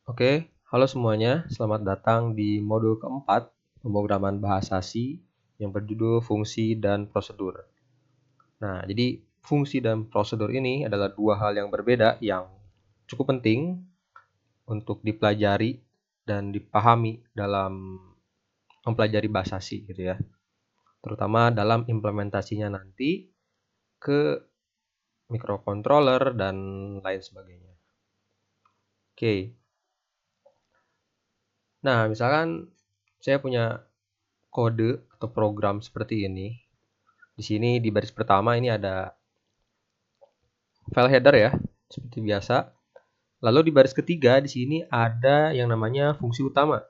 Oke, halo semuanya. Selamat datang di modul keempat pemrograman bahasa C yang berjudul fungsi dan prosedur. Nah, jadi fungsi dan prosedur ini adalah dua hal yang berbeda yang cukup penting untuk dipelajari dan dipahami dalam mempelajari bahasa C gitu ya. Terutama dalam implementasinya nanti ke microcontroller dan lain sebagainya. Oke. Nah, misalkan saya punya kode atau program seperti ini. Di sini di baris pertama ini ada file header ya, seperti biasa. Lalu di baris ketiga di sini ada yang namanya fungsi utama.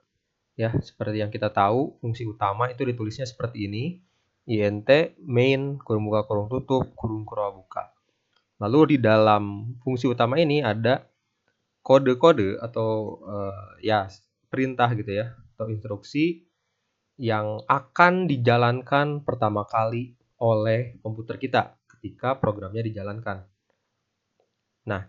Ya, seperti yang kita tahu, fungsi utama itu ditulisnya seperti ini. int main kurung buka kurung tutup kurung buka. Lalu di dalam fungsi utama ini ada kode-kode atau ya perintah gitu ya, atau instruksi yang akan dijalankan pertama kali oleh komputer kita ketika programnya dijalankan. Nah,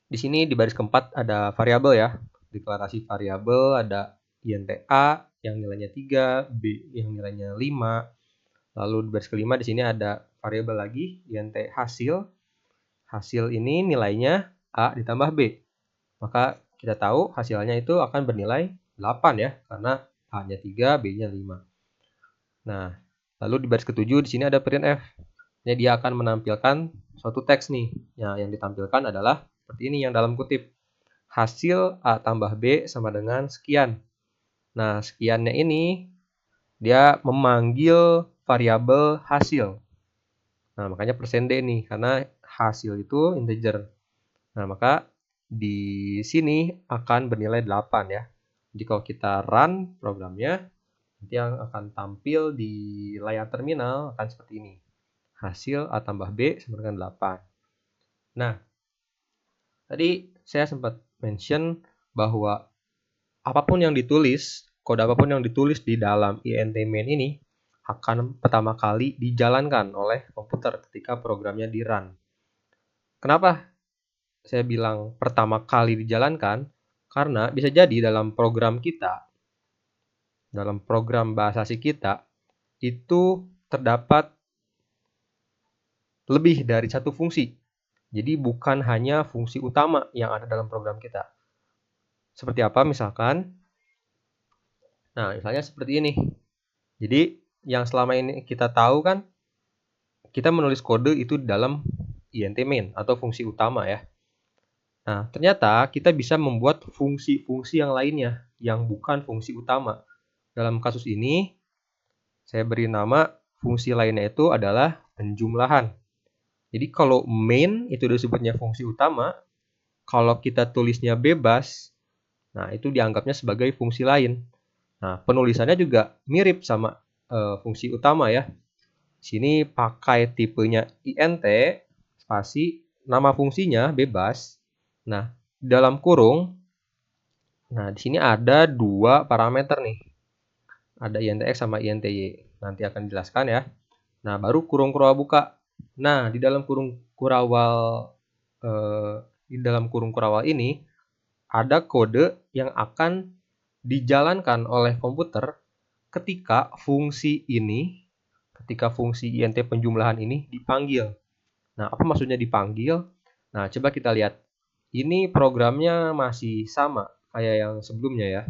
di sini di baris keempat ada variabel ya, deklarasi variabel, ada int a yang nilainya 3, b yang nilainya 5. Lalu di baris kelima di sini ada variabel lagi, int hasil. Hasil ini nilainya a ditambah b. Maka kita tahu hasilnya itu akan bernilai 8 ya, karena a-nya 3, b-nya 5. Nah, lalu di baris ketujuh di sini ada printf. Jadi dia akan menampilkan suatu teks nih. Ya, yang ditampilkan adalah seperti ini yang dalam kutip. Hasil A tambah B sama dengan sekian. Nah, sekiannya ini dia memanggil variabel hasil. Nah, makanya %D nih, karena hasil itu integer. Nah, maka di sini akan bernilai 8 ya. Jadi kalau kita run programnya, nanti yang akan tampil di layar terminal akan seperti ini. Hasil A tambah B sama dengan 8. Nah, tadi saya sempat mention bahwa apapun yang ditulis, kode apapun yang ditulis di dalam int main ini akan pertama kali dijalankan oleh komputer ketika programnya di run. Kenapa saya bilang pertama kali dijalankan? Karena bisa jadi dalam program kita, dalam program bahasa C kita, itu terdapat lebih dari satu fungsi. Jadi bukan hanya fungsi utama yang ada dalam program kita. Seperti apa misalkan? Nah, misalnya seperti ini. Jadi yang selama ini kita tahu kan, kita menulis kode itu di dalam int main atau fungsi utama ya. Nah, ternyata kita bisa membuat fungsi-fungsi yang lainnya yang bukan fungsi utama. Dalam kasus ini, saya beri nama fungsi lainnya itu adalah penjumlahan. Jadi kalau main itu disebutnya fungsi utama, kalau kita tulisnya bebas, nah itu dianggapnya sebagai fungsi lain. Nah, penulisannya juga mirip sama fungsi utama ya. Sini pakai tipenya int, spasi, nama fungsinya bebas. Nah, dalam kurung, nah di sini ada dua parameter nih. Ada int_x sama int_y. Nanti akan dijelaskan ya. Nah, baru kurung buka. Nah, di dalam kurung kurawal ini ada kode yang akan dijalankan oleh komputer ketika fungsi int penjumlahan ini dipanggil. Nah, apa maksudnya dipanggil? Nah, coba kita lihat. Ini programnya masih sama kayak yang sebelumnya ya.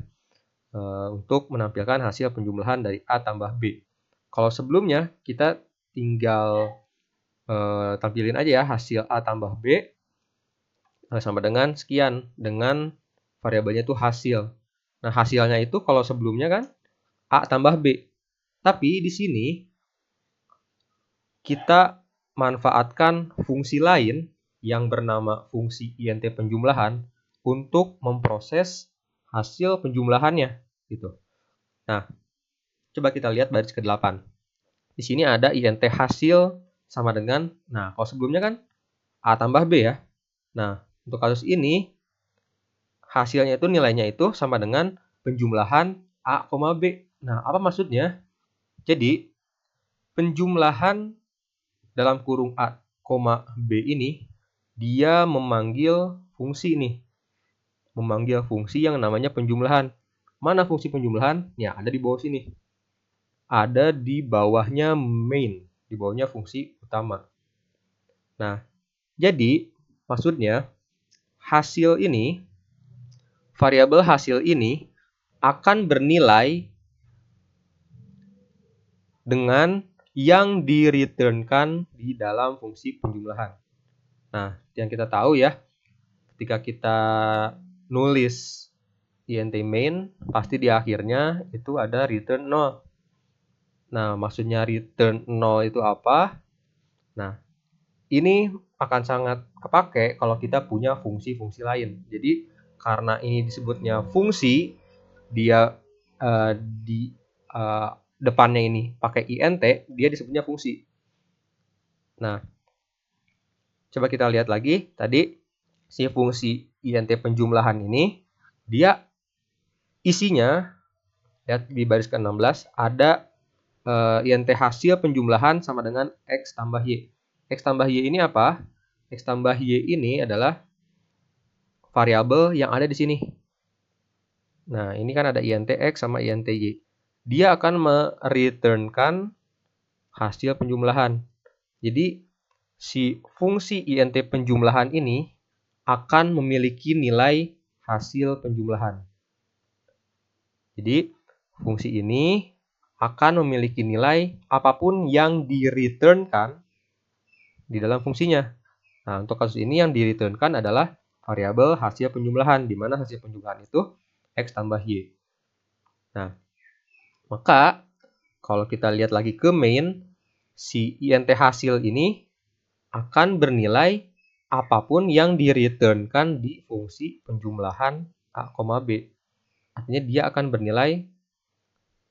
Untuk menampilkan hasil penjumlahan dari A tambah B. Kalau sebelumnya kita tinggal tampilin aja ya hasil A tambah B sama dengan sekian dengan variabelnya itu hasil. Nah, hasilnya itu kalau sebelumnya kan A tambah B. Tapi di sini kita manfaatkan fungsi lain yang bernama fungsi int penjumlahan untuk memproses hasil penjumlahannya gitu. Nah, coba kita lihat baris ke-8. Di sini ada int hasil sama dengan, nah kalau sebelumnya kan A tambah B ya. Nah, untuk kasus ini hasilnya itu nilainya itu sama dengan penjumlahan A, B. Nah, apa maksudnya? Jadi, penjumlahan dalam kurung A, B ini dia memanggil fungsi nih. memanggil fungsi yang namanya penjumlahan. Mana fungsi penjumlahan? Ya, ada di bawah sini. Ada di bawahnya main, di bawahnya fungsi utama. Nah, jadi maksudnya hasil ini, variabel hasil ini akan bernilai dengan yang di-returnkan di dalam fungsi penjumlahan. Nah, yang kita tahu ya, ketika kita nulis int main, pasti di akhirnya itu ada return 0. Nah, maksudnya return 0 itu apa? Nah, ini akan sangat kepake kalau kita punya fungsi-fungsi lain. Jadi, karena ini disebutnya fungsi, dia di depannya ini pakai int, dia disebutnya fungsi. Nah, coba kita lihat lagi. Tadi, si fungsi int penjumlahan ini, dia isinya, lihat di baris ke-16, ada int hasil penjumlahan sama dengan x tambah y. X tambah y ini apa? X tambah y ini adalah variabel yang ada di sini. Nah, ini kan ada int x sama int y. Dia akan mereturnkan hasil penjumlahan. Jadi, si fungsi int penjumlahan ini akan memiliki nilai hasil penjumlahan. Jadi, fungsi ini akan memiliki nilai apapun yang di-returnkan di dalam fungsinya. Nah, untuk kasus ini yang di-returnkan adalah variabel hasil penjumlahan, di mana hasil penjumlahan itu x tambah y. Nah, maka kalau kita lihat lagi ke main, si int hasil ini akan bernilai apapun yang di-returnkan di fungsi penjumlahan a, b. Artinya dia akan bernilai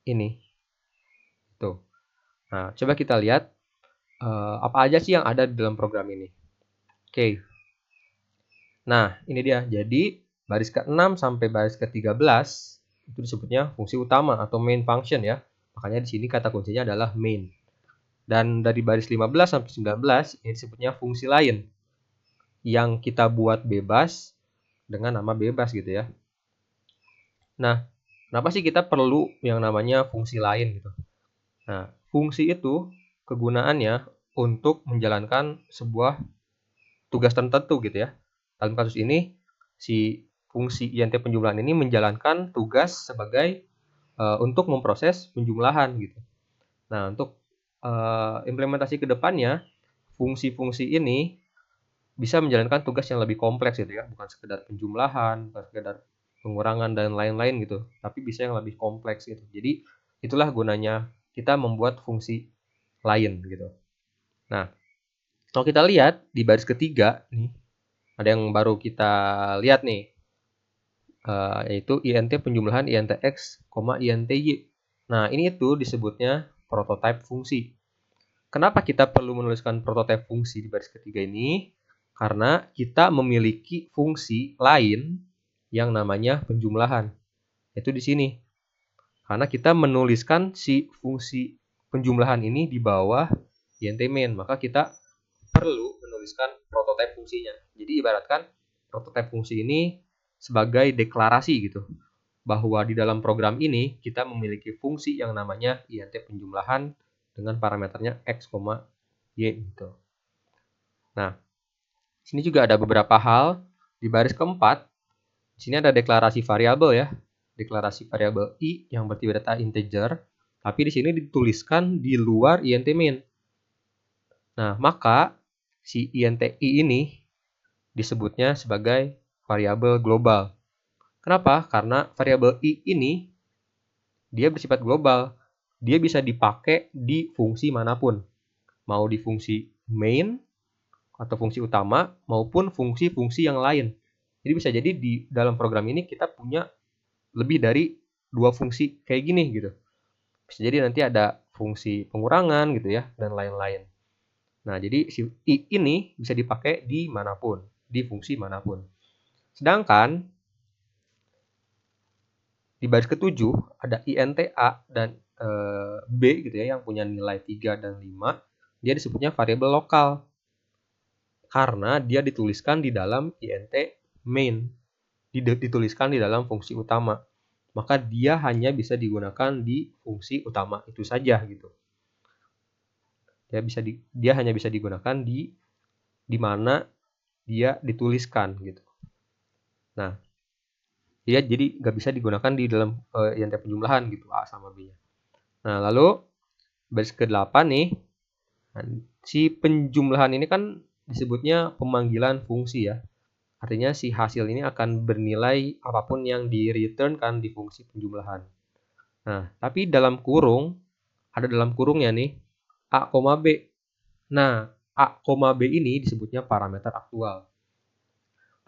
ini. Tuh. Nah, coba kita lihat apa aja sih yang ada di dalam program ini. Oke. Nah, ini dia. Jadi, baris ke-6 sampai baris ke-13 itu disebutnya fungsi utama atau main function ya. Makanya di sini kata kuncinya adalah main. Dan dari baris 15 sampai 19 ini disebutnya fungsi lain yang kita buat bebas dengan nama bebas gitu ya. Nah, kenapa sih kita perlu yang namanya fungsi lain gitu? Nah, fungsi itu kegunaannya untuk menjalankan sebuah tugas tertentu gitu ya. Dalam kasus ini, si fungsi int penjumlahan ini menjalankan tugas sebagai untuk memproses penjumlahan gitu. Nah, untuk implementasi ke depannya, fungsi-fungsi ini bisa menjalankan tugas yang lebih kompleks gitu ya, bukan sekedar penjumlahan, bukan sekedar pengurangan dan lain-lain gitu, tapi bisa yang lebih kompleks gitu. Jadi itulah gunanya kita membuat fungsi lain gitu. Nah, kalau kita lihat di baris ketiga nih, ada yang baru kita lihat nih, yaitu int penjumlahan int x, int y. Nah, ini itu disebutnya prototype fungsi. Kenapa kita perlu menuliskan prototype fungsi di baris ketiga ini? Karena kita memiliki fungsi lain yang namanya penjumlahan. Itu di sini. Karena kita menuliskan si fungsi penjumlahan ini di bawah int main, maka kita perlu menuliskan prototype fungsinya. Jadi ibaratkan prototype fungsi ini sebagai deklarasi gitu, bahwa di dalam program ini kita memiliki fungsi yang namanya int penjumlahan dengan parameternya x, y gitu. Nah, sini juga ada beberapa hal. Di baris keempat, di sini ada deklarasi variabel ya. Deklarasi variabel i yang berarti data integer, tapi di sini dituliskan di luar int main. Nah, maka si int i ini disebutnya sebagai variabel global. Kenapa? Karena variabel i ini dia bersifat global. Dia bisa dipakai di fungsi manapun. Mau di fungsi main atau fungsi utama maupun fungsi-fungsi yang lain. Jadi bisa jadi di dalam program ini kita punya lebih dari 2 fungsi kayak gini gitu. Bisa jadi nanti ada fungsi pengurangan gitu ya dan lain-lain. Nah, jadi si i ini bisa dipakai di manapun, di fungsi manapun. Sedangkan di baris ke-7 ada int a dan b gitu ya yang punya nilai 3 dan 5. Dia disebutnya variabel lokal. Karena dia dituliskan di dalam int main. dituliskan di dalam fungsi utama. Maka dia hanya bisa digunakan di fungsi utama itu saja gitu. Dia hanya bisa digunakan di mana dia dituliskan gitu. Nah, dia jadi nggak bisa digunakan di dalam INT penjumlahan gitu, A sama B-nya. Nah, lalu baris ke-8 nih, si penjumlahan ini kan disebutnya pemanggilan fungsi ya. Artinya si hasil ini akan bernilai apapun yang di-returnkan di fungsi penjumlahan. Nah, tapi dalam kurung, ada dalam kurungnya nih, A, B. Nah, A, B ini disebutnya parameter aktual.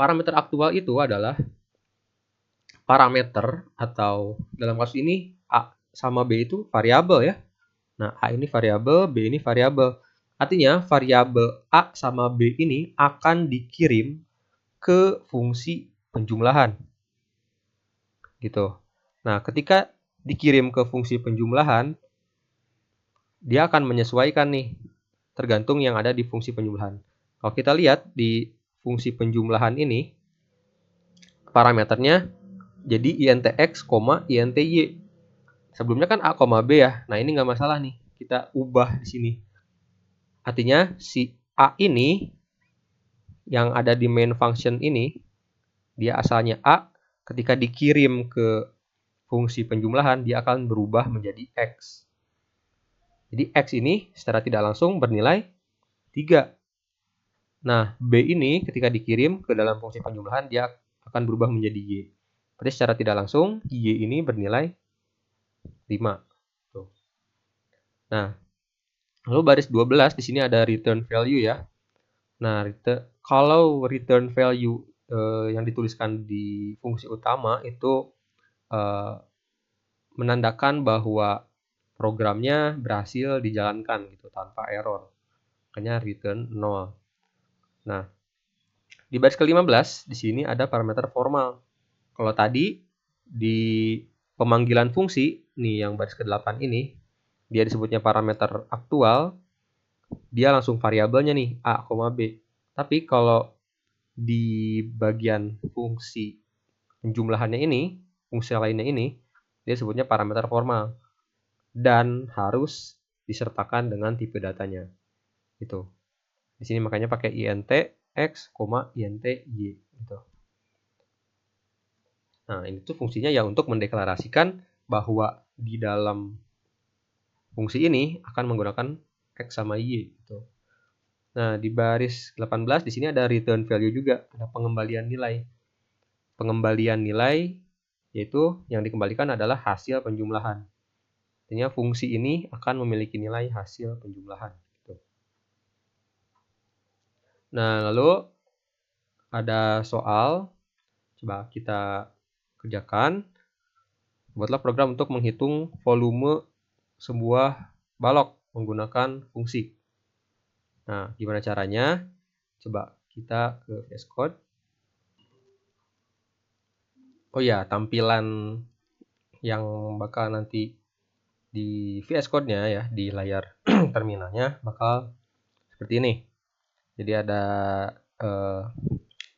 Parameter aktual itu adalah parameter atau dalam kasus ini A sama B itu variabel ya. Nah, A ini variabel, B ini variabel. Artinya variabel A sama B ini akan dikirim ke fungsi penjumlahan. Gitu. Nah, ketika dikirim ke fungsi penjumlahan, dia akan menyesuaikan nih, tergantung yang ada di fungsi penjumlahan. Kalau kita lihat di fungsi penjumlahan ini, parameternya jadi INTX, INTY. Sebelumnya kan A, B ya. Nah, ini nggak masalah nih. Kita ubah di sini. Artinya si A ini yang ada di main function ini, dia asalnya A, ketika dikirim ke fungsi penjumlahan, dia akan berubah menjadi X. Jadi X ini secara tidak langsung bernilai 3. Nah, B ini ketika dikirim ke dalam fungsi penjumlahan, dia akan berubah menjadi Y. Berarti secara tidak langsung, Y ini bernilai 5. Tuh. Nah, lalu baris 12, di sini ada return value ya. Nah, kalau return value yang dituliskan di fungsi utama itu menandakan bahwa programnya berhasil dijalankan gitu tanpa error. Makanya return 0. Nah, di baris ke-15 di sini ada parameter formal. Kalau tadi di pemanggilan fungsi nih yang baris ke-8 ini dia disebutnya parameter aktual, dia langsung variabelnya nih A, B. Tapi kalau di bagian fungsi penjumlahannya ini, fungsi lainnya ini, dia sebutnya parameter formal dan harus disertakan dengan tipe datanya. Gitu. Di sini makanya pakai int x, int y gitu. Nah, ini tuh fungsinya ya untuk mendeklarasikan bahwa di dalam fungsi ini akan menggunakan x sama y gitu. Nah, di baris 18 di sini ada return value juga, ada pengembalian nilai. Pengembalian nilai yaitu yang dikembalikan adalah hasil penjumlahan. Artinya fungsi ini akan memiliki nilai hasil penjumlahan. Gitu. Nah, lalu ada soal, coba kita kerjakan. Buatlah program untuk menghitung volume sebuah balok menggunakan fungsi. Nah, gimana caranya? Coba kita ke VS Code. Oh ya, tampilan yang bakal nanti di VS Code-nya ya, di layar terminalnya bakal seperti ini. Jadi ada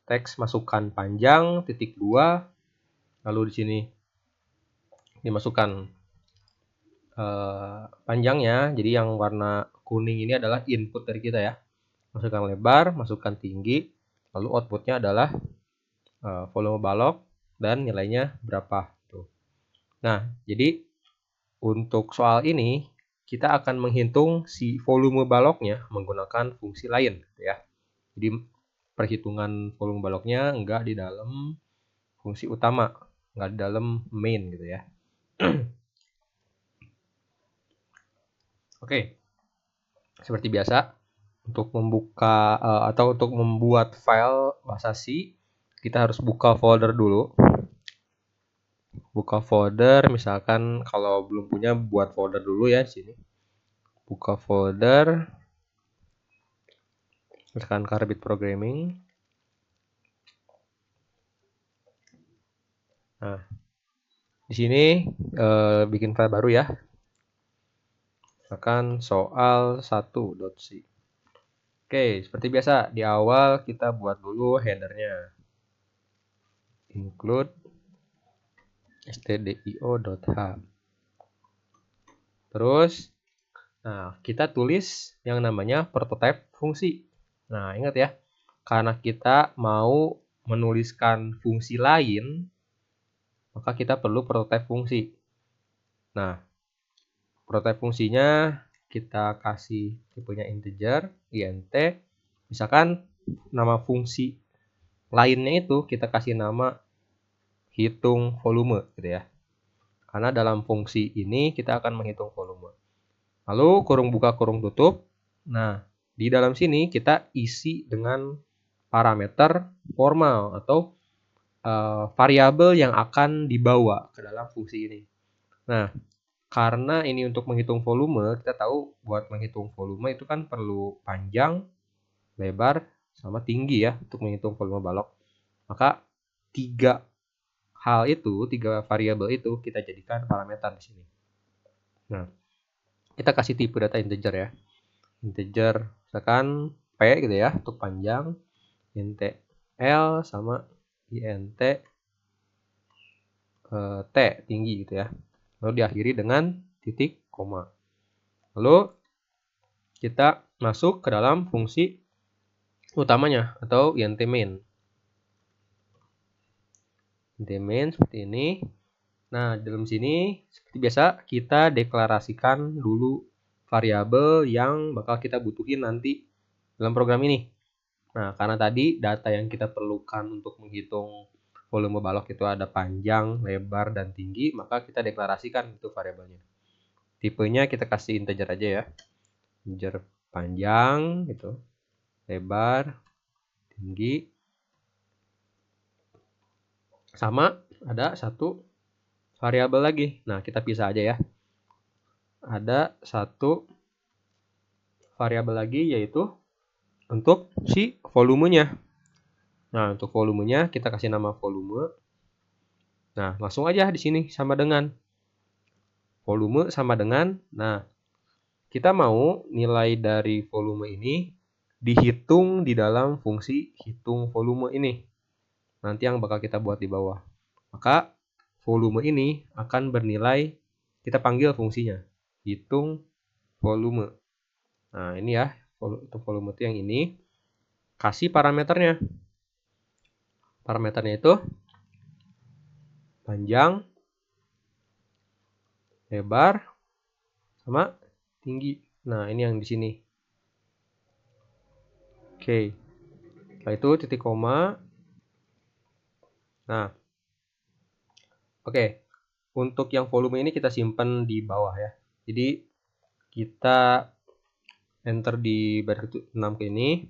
teks masukan panjang titik 2, lalu di sini dimasukkan panjangnya. Jadi yang warna kuning ini adalah input dari kita ya. Masukkan lebar, masukkan tinggi, lalu outputnya adalah volume balok dan nilainya berapa. Tuh. Nah, jadi untuk soal ini kita akan menghitung si volume baloknya menggunakan fungsi lain ya. Jadi perhitungan volume baloknya enggak di dalam fungsi utama, enggak di dalam main gitu ya. Oke. Seperti biasa untuk membuka atau untuk membuat file bahasa C, kita harus buka folder dulu. Buka folder, misalkan kalau belum punya buat folder dulu ya di sini. Buka folder, misalkan Carbit Programming. Nah, di sini bikin file baru ya. Misalkan soal 1.c. Oke, seperti biasa di awal kita buat dulu headernya. include stdio.h. Terus kita tulis yang namanya prototype fungsi. Nah, ingat ya, karena kita mau menuliskan fungsi lain, maka kita perlu prototype fungsi. Nah, prototype fungsinya kita kasih tipenya integer, int. Misalkan nama fungsi lainnya itu kita kasih nama hitung volume gitu ya. Karena dalam fungsi ini kita akan menghitung volume. Lalu kurung buka kurung tutup. Nah, di dalam sini kita isi dengan parameter formal atau variabel yang akan dibawa ke dalam fungsi ini. Nah, karena ini untuk menghitung volume, kita tahu buat menghitung volume itu kan perlu panjang, lebar, sama tinggi ya untuk menghitung volume balok. Maka tiga variabel itu kita jadikan parameter di sini. Nah, kita kasih tipe data integer ya. Integer misalkan P gitu ya untuk panjang, int L sama int T tinggi gitu ya. Lalu diakhiri dengan titik koma. Lalu kita masuk ke dalam fungsi utamanya atau int main. Int main seperti ini. Nah, dalam sini seperti biasa kita deklarasikan dulu variabel yang bakal kita butuhin nanti dalam program ini. Nah, karena tadi data yang kita perlukan untuk menghitung volume balok itu ada panjang, lebar, dan tinggi, maka kita deklarasikan itu variabelnya. Tipenya kita kasih integer aja ya. Integer panjang gitu, lebar, tinggi. Sama ada satu variabel lagi. Nah, kita pisah aja ya. Ada satu variabel lagi yaitu untuk si volumenya. Nah, untuk volumenya kita kasih nama volume. Nah, langsung aja di sini sama dengan volume sama dengan. Nah, kita mau nilai dari volume ini dihitung di dalam fungsi hitung volume ini. Nanti yang bakal kita buat di bawah. Maka volume ini akan bernilai, kita panggil fungsinya hitung volume. Nah, ini ya, untuk volume itu yang ini. Kasih parameternya. Parameternya itu panjang, lebar, sama tinggi. Nah, ini yang di sini. Oke. Setelah itu titik koma. Nah, oke. Untuk yang volume ini kita simpan di bawah ya. Jadi kita enter di baris 6 ke ini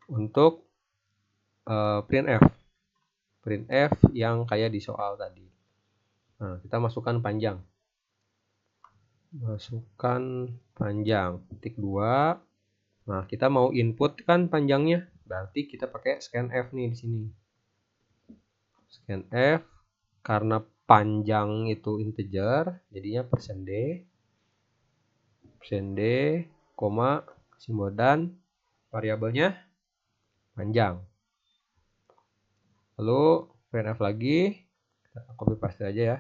untuk printf. Printf yang kayak di soal tadi. Nah, kita masukkan panjang. Masukkan panjang. Titik 2. Nah, kita mau input kan panjangnya. Berarti kita pakai scanf nih di sini. Scanf karena panjang itu integer, jadinya %d, koma, simbol dan variabelnya panjang. Lalu printf lagi, kita copy paste aja ya.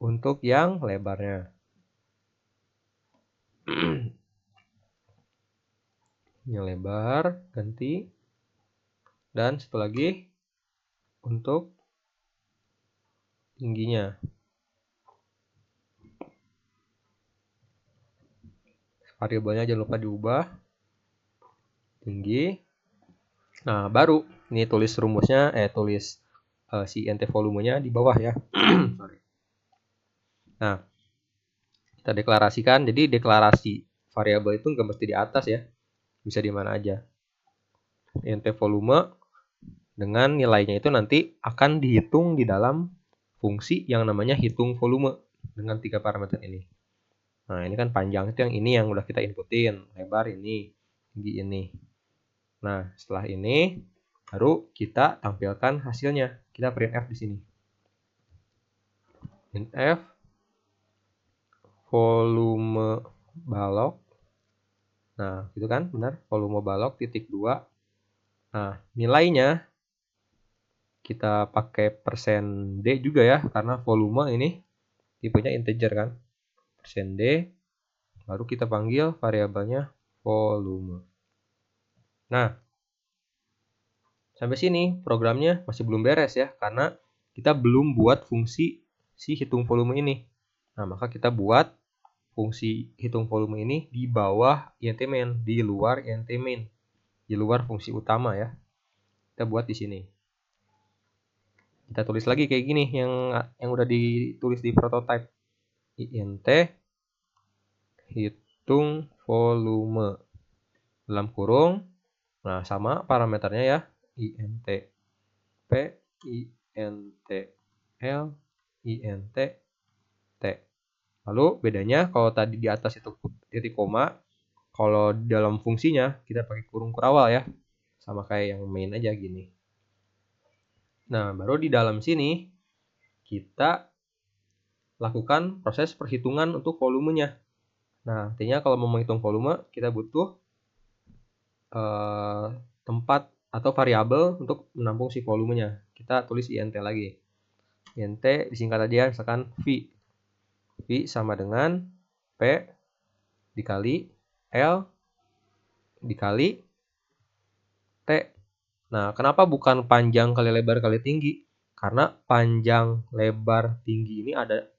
Untuk yang lebarnya. Yang lebar, ganti. Dan satu lagi untuk tingginya. Variabelnya jangan lupa diubah. Tinggi. Nah, baru ini tulis rumusnya, tulis si int volumenya di bawah ya. Sorry. Nah, kita deklarasikan. Jadi deklarasi variabel itu nggak mesti di atas ya. Bisa di mana aja. Int volume dengan nilainya itu nanti akan dihitung di dalam fungsi yang namanya hitung volume dengan 3 parameter ini. Nah, ini kan panjang itu yang ini yang udah kita inputin, lebar ini, tinggi ini. Nah, setelah ini baru kita tampilkan hasilnya. Kita printf di sini. Printf volume balok. Nah, gitu kan, benar. Volume balok titik 2 Nah, nilainya kita pakai persen %D juga ya, karena volume ini tipenya integer kan. Persen %D, baru kita panggil variabelnya volume. Nah, sampai sini programnya masih belum beres ya, karena kita belum buat fungsi si hitung volume ini. Nah, maka kita buat fungsi hitung volume ini di bawah int main, di luar int main, di luar fungsi utama ya. Kita buat di sini. Kita tulis lagi kayak gini yang udah ditulis di prototype. int hitung volume dalam kurung. Nah, sama parameternya ya. int p, int l, int t. Lalu bedanya kalau tadi di atas itu titik koma, kalau dalam fungsinya kita pakai kurung kurawal ya. Sama kayak yang main aja gini. Nah, baru di dalam sini kita lakukan proses perhitungan untuk volumenya. Nah, artinya kalau mau menghitung volume, kita butuh tempat atau variabel untuk menampung si volumenya. Kita tulis int lagi. int disingkat aja misalkan v. V sama dengan P dikali L dikali T. Nah, kenapa bukan panjang kali lebar kali tinggi? Karena panjang lebar tinggi ini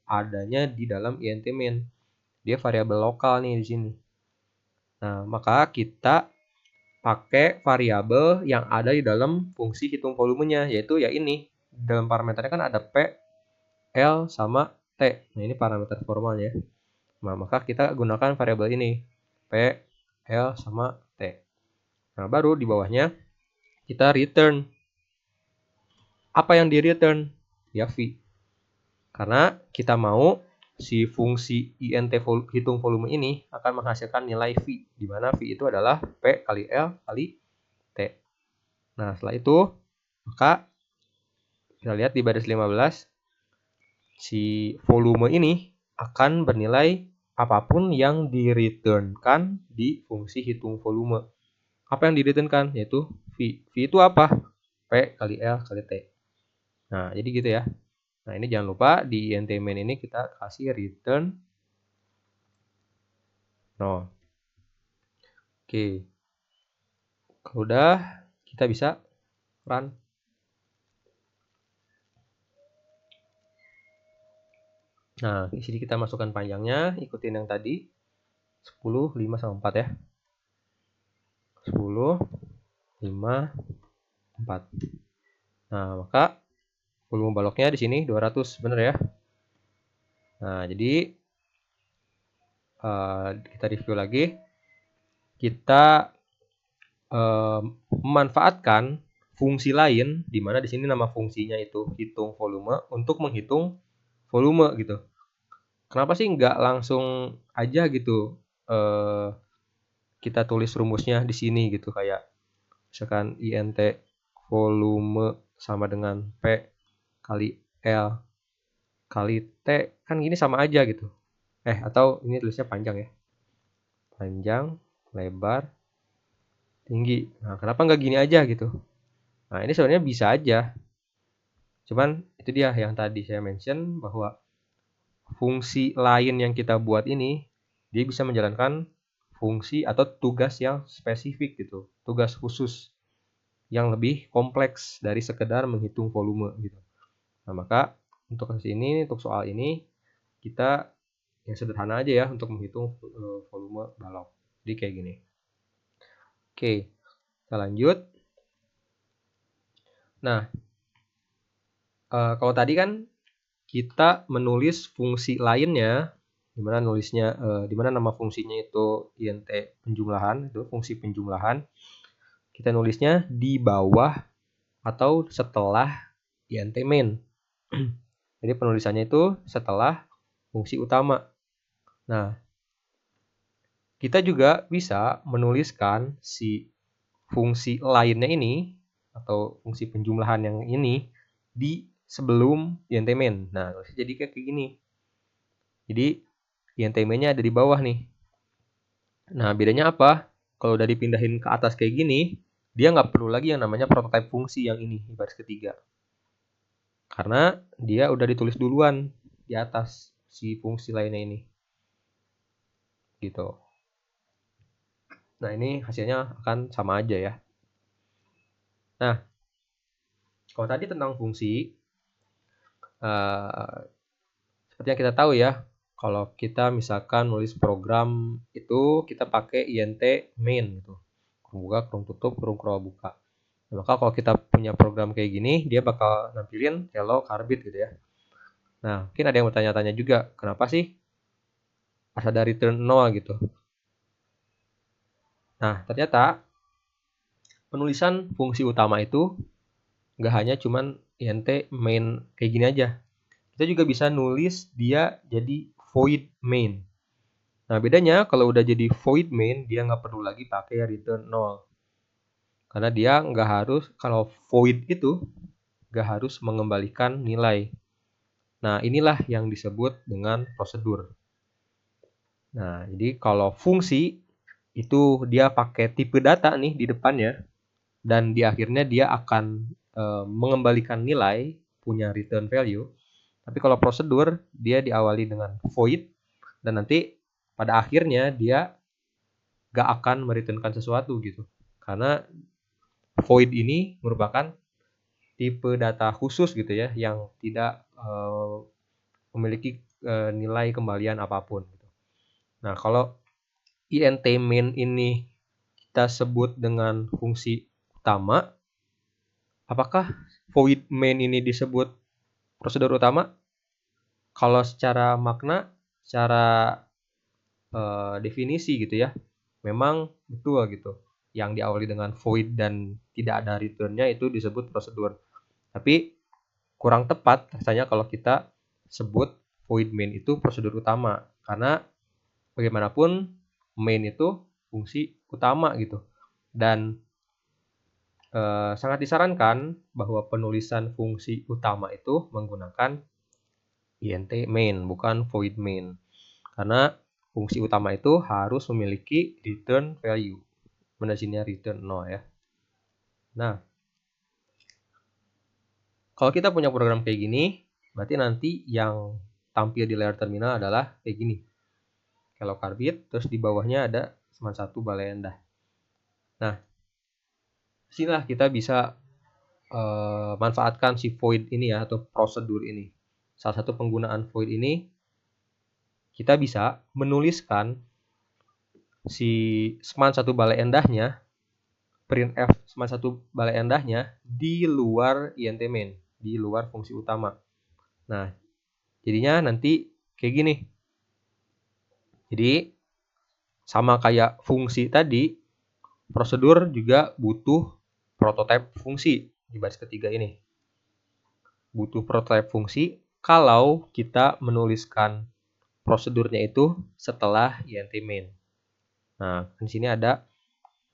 adanya di dalam int main. Dia variabel lokal nih di sini. Nah, maka kita pakai variabel yang ada di dalam fungsi hitung volumenya, yaitu ya ini. Dalam parameternya kan ada P, L, sama T. Nah, ini parameter formalnya. Nah, maka kita gunakan variabel ini. P, L, sama T. Nah, baru di bawahnya kita return. Apa yang di return? Ya, V. Karena kita mau si fungsi int hitung volume ini akan menghasilkan nilai V, di mana V itu adalah P kali L kali T. Nah, setelah itu, maka kita lihat di baris 15, si volume ini akan bernilai apapun yang di-returnkan di fungsi hitung volume. Apa yang di-returnkan? Yaitu V. V itu apa? P kali L kali T. Nah, jadi gitu ya. Nah, ini jangan lupa di int main ini kita kasih return 0. Oke. Kalau udah, kita bisa run. Nah, di sini kita masukkan panjangnya, ikutin yang tadi. 10, 5, sama 4 ya. 10, 5, 4. Nah, maka volume baloknya di sini 200, bener ya. Nah, jadi kita review lagi. Kita memanfaatkan fungsi lain, di mana di sini nama fungsinya itu hitung volume, untuk menghitung volume gitu. Kenapa sih nggak langsung aja gitu kita tulis rumusnya di sini gitu, kayak misalkan int volume sama dengan P kali L kali T, kan gini sama aja gitu. Atau ini tulisnya panjang ya. Panjang, lebar, tinggi. Nah, kenapa nggak gini aja gitu? Nah, ini sebenarnya bisa aja. Cuman itu dia yang tadi saya mention, bahwa fungsi lain yang kita buat ini, dia bisa menjalankan fungsi atau tugas yang spesifik gitu. Tugas khusus yang lebih kompleks dari sekedar menghitung volume gitu. Nah, maka untuk soal ini, kita yang sederhana aja ya untuk menghitung volume balok. Jadi kayak gini. Oke, kita lanjut. Nah, kalau tadi kan kita menulis fungsi lainnya, dimana nama fungsinya itu int penjumlahan, itu fungsi penjumlahan. Kita nulisnya di bawah atau setelah int main. Jadi penulisannya itu setelah fungsi utama. Nah, kita juga bisa menuliskan si fungsi lainnya ini atau fungsi penjumlahan yang ini di sebelum int main. Nah, jadi kayak gini. Jadi int main-nya ada di bawah nih. Nah, bedanya apa? Kalau udah dipindahin ke atas kayak gini, dia nggak perlu lagi yang namanya prototype fungsi yang ini di baris ketiga. Karena dia udah ditulis duluan di atas si fungsi lainnya ini. Gitu. Nah, ini hasilnya akan sama aja ya. Nah, kalau tadi tentang fungsi, seperti yang kita tahu ya, kalau kita misalkan nulis program itu kita pakai int main gitu. Kurung buka, kurung tutup, kurung buka. Nah, maka kalau kita punya program kayak gini, dia bakal nampilin hello carbit gitu ya. Nah, mungkin ada yang bertanya-tanya juga, kenapa sih harus ada return 0 gitu. Nah, ternyata penulisan fungsi utama itu nggak hanya cuman int main kayak gini aja. Kita juga bisa nulis dia jadi void main. Nah, bedanya kalau udah jadi void main, dia nggak perlu lagi pakai return 0. Karena dia nggak harus, kalau void itu nggak harus mengembalikan nilai. Nah, inilah yang disebut dengan prosedur. Nah, jadi kalau fungsi itu dia pakai tipe data nih di depannya, dan di akhirnya dia akan mengembalikan nilai, punya return value. Tapi kalau prosedur, dia diawali dengan void, dan nanti pada akhirnya dia gak akan mereturnkan sesuatu gitu. Karena void ini merupakan tipe data khusus gitu ya, yang tidak memiliki nilai kembalian apapun. Nah, kalau int main ini kita sebut dengan fungsi utama, apakah void main ini disebut prosedur utama? Kalau secara makna, secara definisi gitu ya, memang betul gitu. Yang diawali dengan void dan tidak ada return-nya itu disebut prosedur. Tapi kurang tepat rasanya kalau kita sebut void main itu prosedur utama, karena bagaimanapun main itu fungsi utama gitu. Dan sangat disarankan bahwa penulisan fungsi utama itu menggunakan int main, bukan void main. Karena fungsi utama itu harus memiliki return value. Mana sini return 0 ya. Nah, kalau kita punya program kayak gini, berarti nanti yang tampil di layar terminal adalah kayak gini. Hello carbit, terus di bawahnya ada seman 1 balai endah. Nah, sinilah kita bisa manfaatkan si void ini ya, atau prosedur ini. Salah satu penggunaan void ini, kita bisa menuliskan si seman 1 balai endahnya, printf seman 1 balai endahnya di luar int main, di luar fungsi utama. Nah, jadinya nanti kayak gini. Jadi sama kayak fungsi tadi, prosedur juga butuh prototype fungsi di baris ketiga ini. Butuh prototype fungsi kalau kita menuliskan prosedurnya itu setelah int main. Nah, di sini ada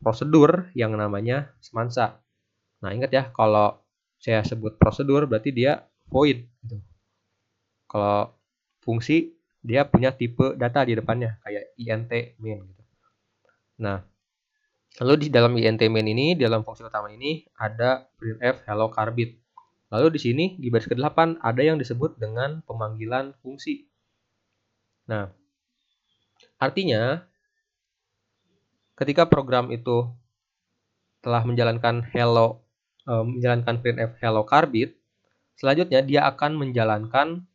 prosedur yang namanya semansa. Nah, ingat ya, kalau saya sebut prosedur berarti dia void gitu. Kalau fungsi dia punya tipe data di depannya kayak int main gitu. Nah, lalu di dalam int main ini, dalam fungsi utama ini ada printf hello carbit. Lalu di sini di baris ke-8 ada yang disebut dengan pemanggilan fungsi. Nah, artinya ketika program itu telah menjalankan menjalankan printf hello carbit, selanjutnya dia akan menjalankan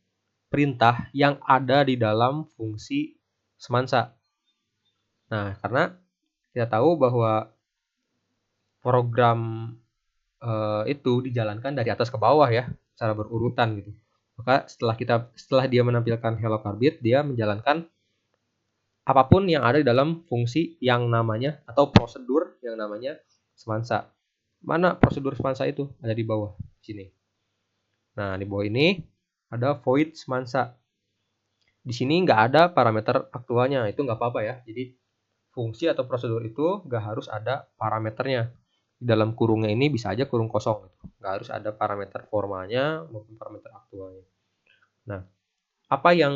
perintah yang ada di dalam fungsi semansa. Nah, karena kita tahu bahwa program itu dijalankan dari atas ke bawah ya, secara berurutan gitu. Maka setelah dia menampilkan hello carbit, dia menjalankan apapun yang ada di dalam fungsi yang namanya atau prosedur yang namanya semansa. Mana prosedur semansa itu? Ada di bawah sini. Nah, di bawah ini ada void semansa. Di sini nggak ada parameter aktualnya, itu nggak apa-apa ya. Jadi fungsi atau prosedur itu nggak harus ada parameternya. Di dalam kurungnya ini bisa aja kurung kosong, nggak harus ada parameter formalnya maupun parameter aktualnya. Nah, apa yang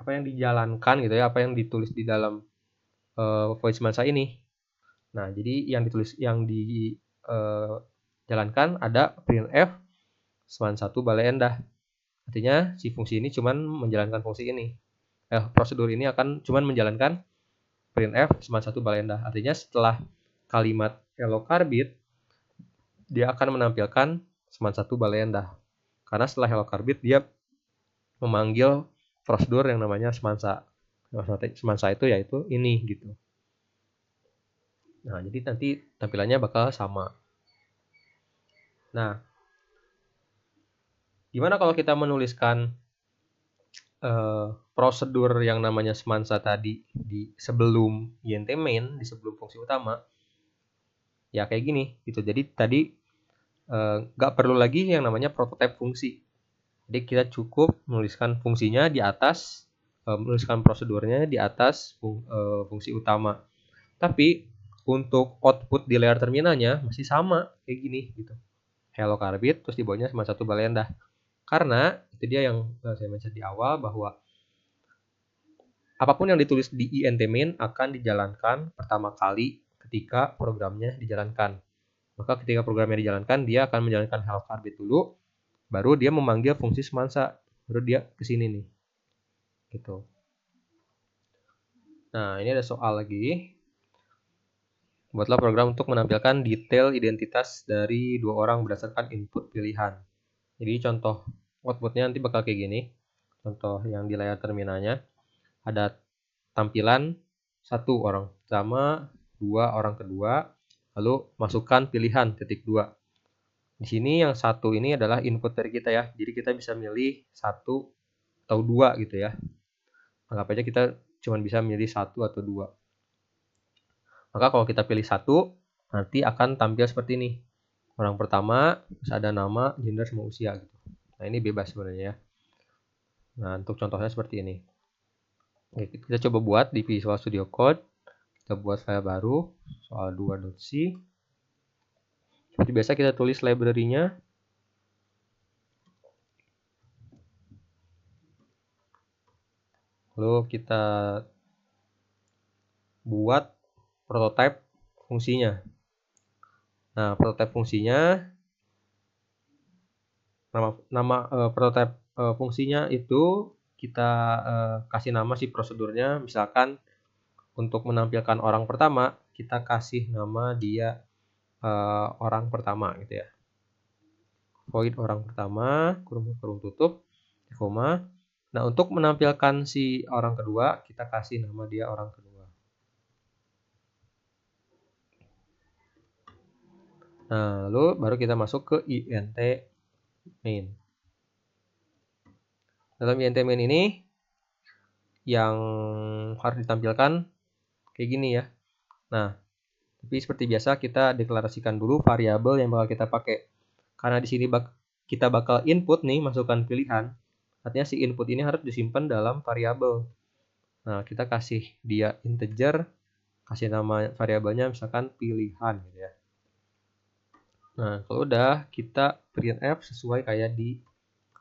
dijalankan gitu ya, apa yang ditulis di dalam void semansa ini. Nah, jadi yang dijalankan ada printf span 1 balai endah. Artinya si fungsi ini cuman menjalankan fungsi ini. Prosedur ini akan cuman menjalankan printf span 1 balai endah. Artinya setelah kalimat hello carbit dia akan menampilkan span 1 balai endah. Karena setelah hello carbit dia memanggil prosedur yang namanya semansa. Semansa itu yaitu ini gitu. Nah, jadi nanti tampilannya bakal sama. Nah, gimana kalau kita menuliskan prosedur yang namanya semansa tadi di sebelum int main, di sebelum fungsi utama? Ya kayak gini gitu. Jadi tadi nggak perlu lagi yang namanya prototype fungsi. Jadi kita cukup menuliskan fungsinya di atas, menuliskan prosedurnya di atas fungsi utama. Tapi untuk output di layar terminalnya masih sama kayak gini gitu. Hello carbit terus di bawahnya span 1 balai endah. Karena itu dia yang saya mention di awal bahwa apapun yang ditulis di int main akan dijalankan pertama kali ketika programnya dijalankan. Maka ketika programnya dijalankan dia akan menjalankan hello carbit dulu, baru dia memanggil fungsi semansa, baru dia kesini nih. Gitu. Nah, ini ada soal lagi. Buatlah program untuk menampilkan detail identitas dari dua orang berdasarkan input pilihan. Jadi contoh outputnya nanti bakal kayak gini. Contoh yang di layar terminalnya. Ada tampilan satu orang pertama, dua orang kedua, lalu masukkan pilihan titik 2. Di sini yang satu ini adalah input dari kita ya. Jadi kita bisa milih satu atau dua gitu ya. Anggap aja kita cuma bisa milih satu atau dua. Maka kalau kita pilih satu, nanti akan tampil seperti ini. Orang pertama, terus ada nama, gender, sama usia gitu. Nah, ini bebas sebenarnya ya. Nah, untuk contohnya seperti ini. Oke, kita coba buat di Visual Studio Code. Kita buat file baru, soal 2.c. Seperti biasa kita tulis library-nya. Lalu kita buat prototype fungsinya. Nah, prototype fungsinya nama prototype fungsinya itu kita kasih nama si prosedurnya. Misalkan untuk menampilkan orang pertama, kita kasih nama dia orang pertama gitu ya. Void orang pertama, kurung tutup, koma. Nah, untuk menampilkan si orang kedua, kita kasih nama dia orang kedua. Nah, lalu baru kita masuk ke int main. Dalam int main ini yang harus ditampilkan kayak gini ya. Nah, tapi seperti biasa kita deklarasikan dulu variabel yang bakal kita pakai. Karena di sini kita bakal input nih, masukkan pilihan. Artinya si input ini harus disimpan dalam variabel. Nah, kita kasih dia integer, kasih nama variabelnya misalkan pilihan gitu ya. Nah, kalau udah kita printf sesuai kayak di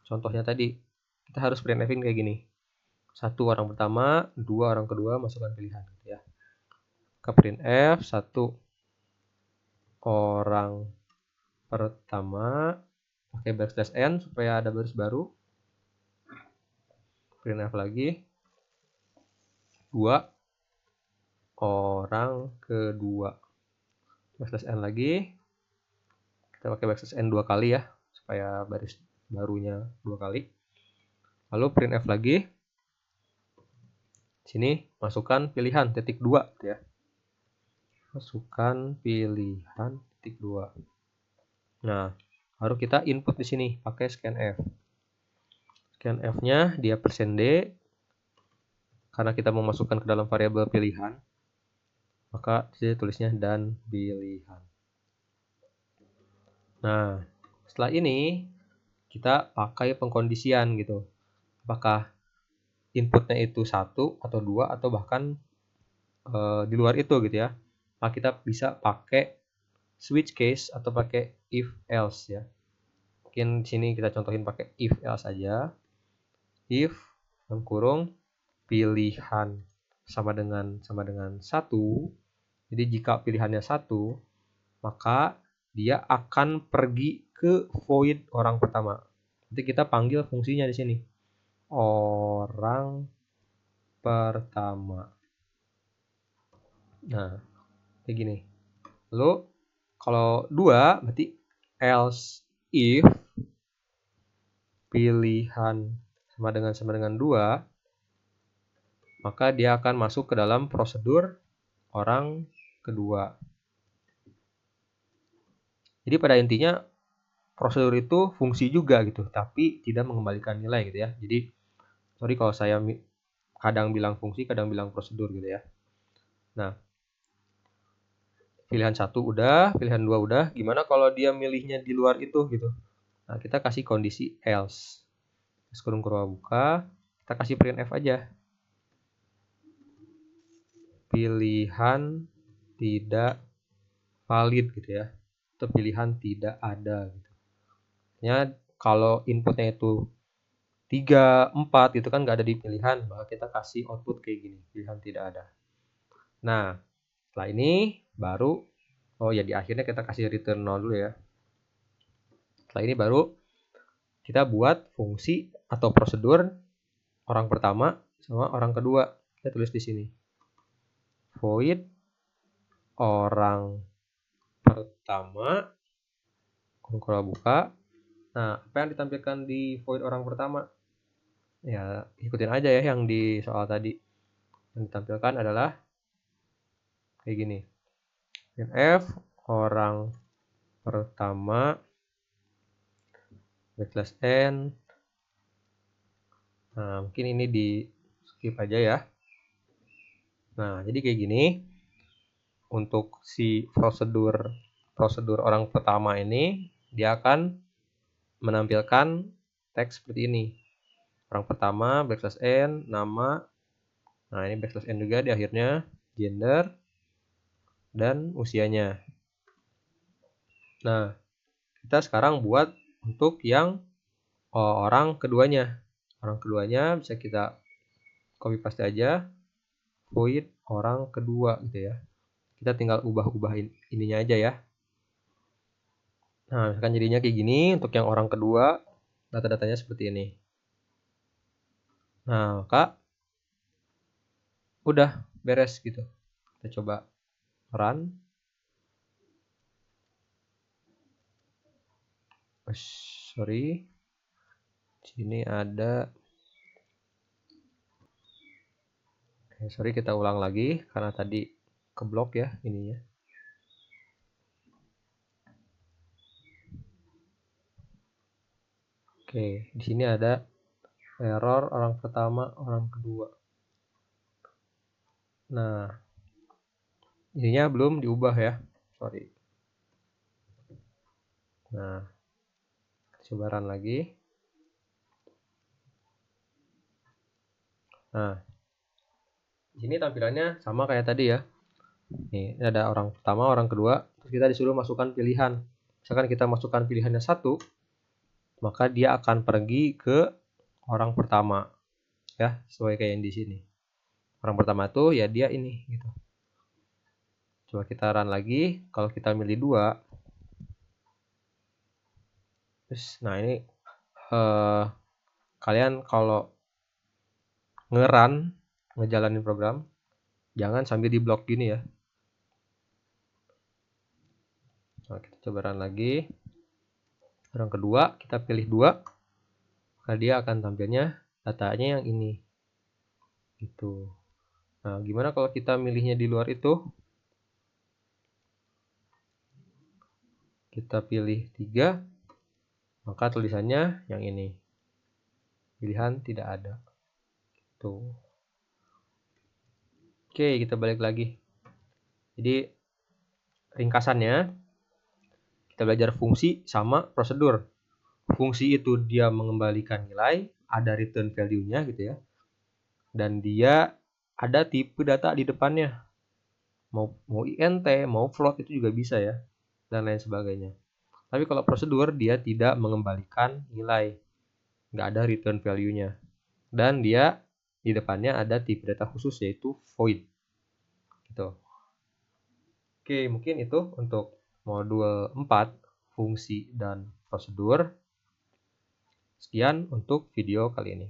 contohnya tadi. Kita harus printf-in kayak gini. Satu orang pertama, dua orang kedua, masukkan pilihan gitu ya. Ke printf satu orang pertama pakai backslash n supaya ada baris baru. Printf lagi. Dua orang kedua. Backslash n lagi. Kita pakai backslash n 2 kali ya, supaya baris barunya 2 kali. Lalu printf lagi. Sini masukkan pilihan titik 2 ya. Masukkan pilihan titik 2. Nah, baru kita input di sini pakai scanf. Scanf-nya dia %d. Karena kita memasukkan ke dalam variabel pilihan, maka saya tulisnya dan pilihan. Nah, setelah ini kita pakai pengkondisian gitu. Apakah inputnya itu 1 atau 2 atau bahkan di luar itu gitu ya. Maka kita bisa pakai switch case atau pakai if else ya. Mungkin di sini kita contohin pakai if else aja. If dalam kurung pilihan sama dengan 1, Jadi jika pilihannya 1, maka dia akan pergi ke void orang pertama. Nanti kita panggil fungsinya di sini. Orang pertama. Nah, kayak gini. Lalu kalau 2 berarti else if pilihan sama dengan 2, maka dia akan masuk ke dalam prosedur orang kedua. Jadi pada intinya prosedur itu fungsi juga gitu, tapi tidak mengembalikan nilai gitu ya. Jadi sorry kalau saya kadang bilang fungsi, kadang bilang prosedur gitu ya. Nah, pilihan 1 udah, pilihan 2 udah. Gimana kalau dia milihnya di luar itu gitu? Nah, kita kasih kondisi else. Kurung buka, kita kasih printf aja. Pilihan tidak valid gitu ya. Atau pilihan tidak ada gitu. Ya, kalau inputnya itu 3, 4 gitu kan nggak ada di pilihan, maka kita kasih output kayak gini, pilihan tidak ada. Nah, setelah ini baru, oh ya di akhirnya kita kasih return 0 dulu ya. Setelah ini baru kita buat fungsi atau prosedur orang pertama sama orang kedua. Kita tulis di sini. Void orang pertama, kurung buka. Nah, apa yang ditampilkan di void orang pertama? Ya, ikutin aja ya yang di soal tadi. Yang ditampilkan adalah kayak gini. F orang pertama backslash n. Nah, mungkin ini di skip aja ya. Nah, jadi kayak gini. Untuk si prosedur orang pertama ini, dia akan menampilkan teks seperti ini. Orang pertama backslash n, nama. Nah, ini backslash n juga di akhirnya, gender, dan usianya. Nah, kita sekarang buat untuk yang orang keduanya. Orang keduanya bisa kita copy paste aja, void orang kedua gitu ya. Kita tinggal ubah-ubah ininya aja ya. Nah, misalkan jadinya kayak gini. Untuk yang orang kedua, data-datanya seperti ini. Nah, maka udah beres gitu. Kita coba run. Sorry. Sini ada. Sorry, kita ulang lagi karena tadi keblok ya ininya. Oke, di sini ada error orang pertama, orang kedua. Nah, ininya belum diubah ya. Sorry. Nah, coba run lagi. Nah, di sini tampilannya sama kayak tadi ya. Nih, ini ada orang pertama, orang kedua. Terus kita disuruh masukkan pilihan. Misalkan kita masukkan pilihannya 1, maka dia akan pergi ke orang pertama. Ya, sesuai kayak yang di sini. Orang pertama tuh ya dia ini gitu. Coba kita run lagi. Kalau kita milih 2, terus nah ini kalian kalau ngejalanin program, jangan sambil di blok gini ya. Nah, kita coba run lagi. Orang kedua, kita pilih 2, maka dia akan tampilnya datanya yang ini. Gitu. Nah, gimana kalau kita milihnya di luar itu? Kita pilih 3, maka tulisannya yang ini. Pilihan tidak ada. Tuh. Oke, kita balik lagi. Jadi ringkasannya, kita belajar fungsi sama prosedur. Fungsi itu dia mengembalikan nilai, ada return value-nya gitu ya. Dan dia ada tipe data di depannya. Mau int, mau float itu juga bisa ya. Dan lain sebagainya. Tapi kalau prosedur dia tidak mengembalikan nilai. Nggak ada return value-nya. Dan dia di depannya ada tipe data khusus yaitu void. Gitu. Oke, mungkin itu untuk modul 4, fungsi dan prosedur. Sekian untuk video kali ini.